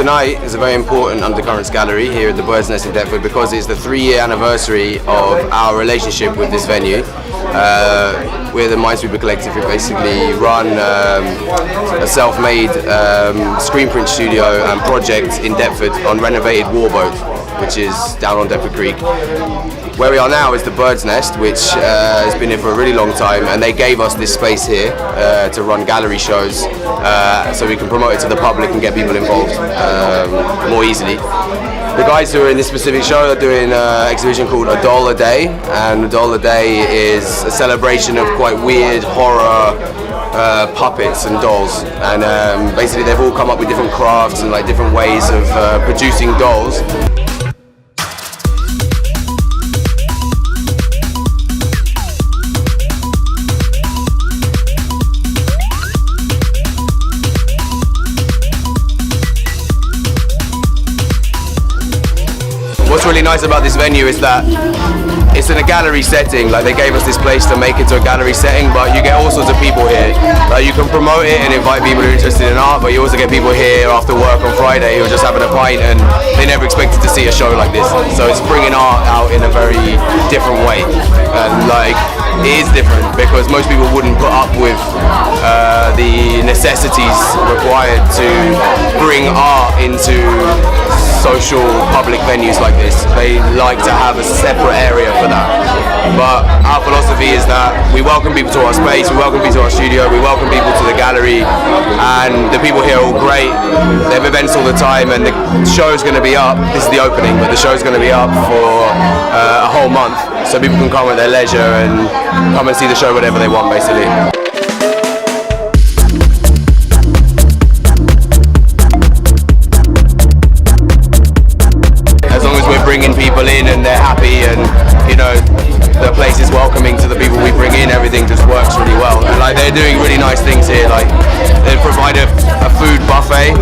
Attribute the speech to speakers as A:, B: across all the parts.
A: tonight is a very important Undercurrents gallery here at the Bird's Nest in Deptford because it's the 3-year anniversary of our relationship with this venue. We're the Minesweeper Collective, who basically run a self-made screen print studio and project in Deptford on renovated Warboat, which is down on Deptford Creek. Where we are now is the Bird's Nest, which has been here for a really long time, and they gave us this space here to run gallery shows so we can promote it to the public and get people involved more easily. The guys who are in this specific show are doing an exhibition called A Doll a Day, and A Doll a Day is a celebration of quite weird horror puppets and dolls, and basically they've all come up with different crafts and like different ways of producing dolls. What's really nice about this venue is that it's in a gallery setting. Like, they gave us this place to make it to a gallery setting, but you get all sorts of people here. Like, you can promote it and invite people who are interested in art, but you also get people here after work on Friday who are just having a pint and they never expected to see a show like this. So it's bringing art out in a very different way, and like, it is different because most people wouldn't put up with the necessities required to bring art into social public venues like this. They like to have a separate area for that. But our philosophy is that we welcome people to our space, we welcome people to our studio, we welcome people to the gallery, and the people here are all great. They have events all the time, and the show's going to be up. This is the opening, but the show's going to be up for a whole month, so people can come at their leisure and come and see the show whenever they want, basically. Bringing people in and they're happy, and you know, the place is welcoming to the people we bring in, everything just works really well. And like, they're doing really nice things here. Like, they provide a food buffet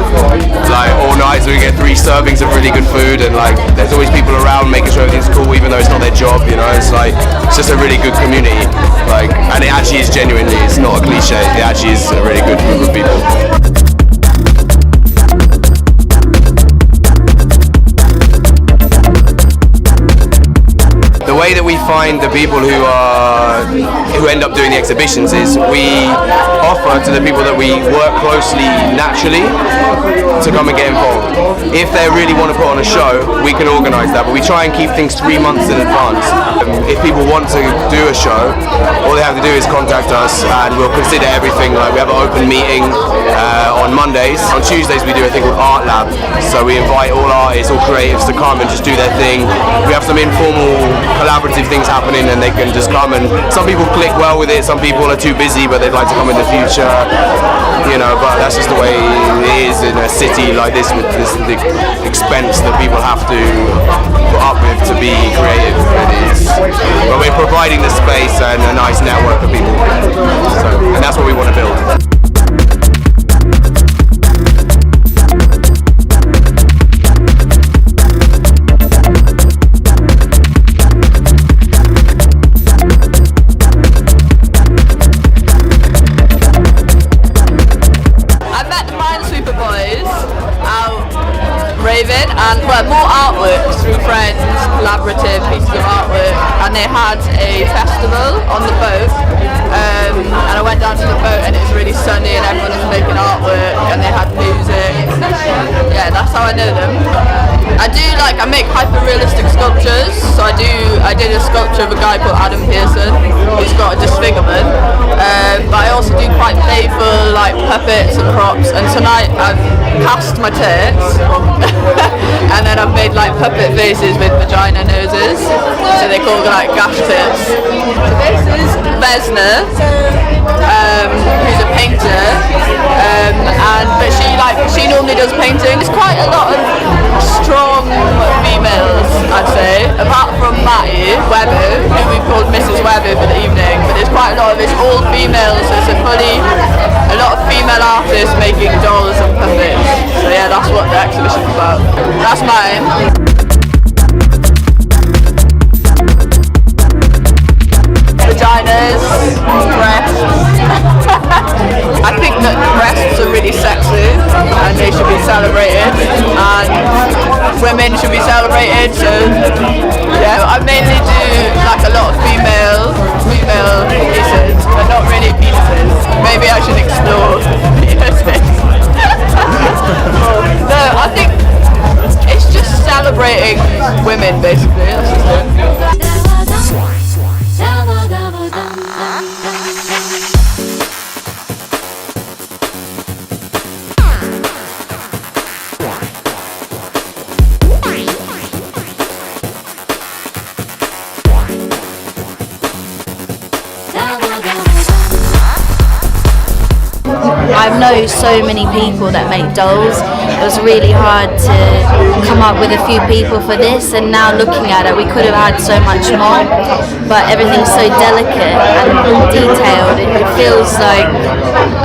A: like all night, so we get 3 servings of really good food, and like, there's always people around making sure everything's cool even though it's not their job, you know. It's like, it's just a really good community, like, and it actually is genuinely, it's not a cliche, it actually is a really good group of people. The way that we find the people who end up doing the exhibitions is we offer to the people that we work closely naturally to come and get involved. If they really want to put on a show, we can organise that, but we try and keep things 3 months in advance. If people want to do a show, all they have to do is contact us and we'll consider everything. Like, we have an open meeting on Mondays. On Tuesdays we do a thing called Art Lab, so we invite all artists, all creatives to come and just do their thing. We have some informal collaborative things happening, and they can just come, and some people click well with it, some people are too busy but they'd like to come in the future, you know, but that's just the way it is in a city like this, with this the expense that people have to put up with to be creative. But we're providing the space and a nice network of people, and that's what we want to build.
B: And more artwork through friends, collaborative pieces of artwork, and they had a festival on the boat, and I went down to the boat and it was really sunny and everyone was making artwork and they had music. Yeah, that's how I know them. I make hyper-realistic sculptures, so I did a sculpture of a guy called Adam Pearson who's got a disfigurement, but I also do quite playful like puppets and props, and tonight I've cast my tits and then I've made like puppet faces with vagina noses, so they call like gash tits. So this is Vesna, who's a painter, but she normally does painting. There's quite a lot of strong females, I'd say, apart from Matty Webber, who we've called Mrs. Webber for the evening, but there's quite a lot of it's all females, so it's a lot of female artists making dolls and puppets. So yeah, that's what the exhibition's about. That's mine. Vaginas, breasts. I think that breasts are really sexy and they should be celebrated.
C: I know so many people that make dolls. It was really hard to come up with a few people for this, and now looking at it, we could have had so much more, but everything's so delicate and detailed. It feels like,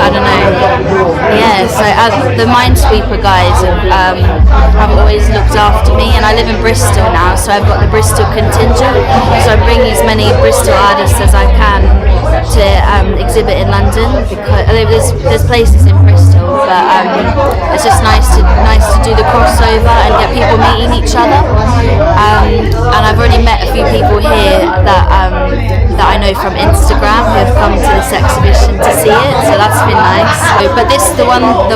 C: I don't know, yeah. So the Minesweeper guys have always looked after me, and I live in Bristol now, so I've got the Bristol contingent, so I bring as many Bristol artists as I can to exhibit in London, because there's places in Bristol, but it's just nice to do the crossover and get people meeting each other. And I've already met a few people here that I know from Instagram who have come to this exhibition to see it, so that's been nice. But the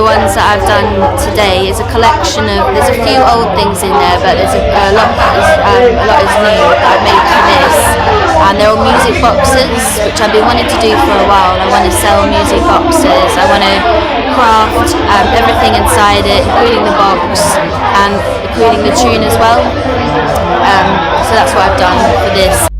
C: ones that I've done today is a collection of, there's a few old things in there, but there's a lot is new that I've made for this. And they're all music boxes, which I've been wanting to do for a while. I want to sell music boxes. I want to craft everything inside it, including the box and including the tune as well. So that's what I've done for this.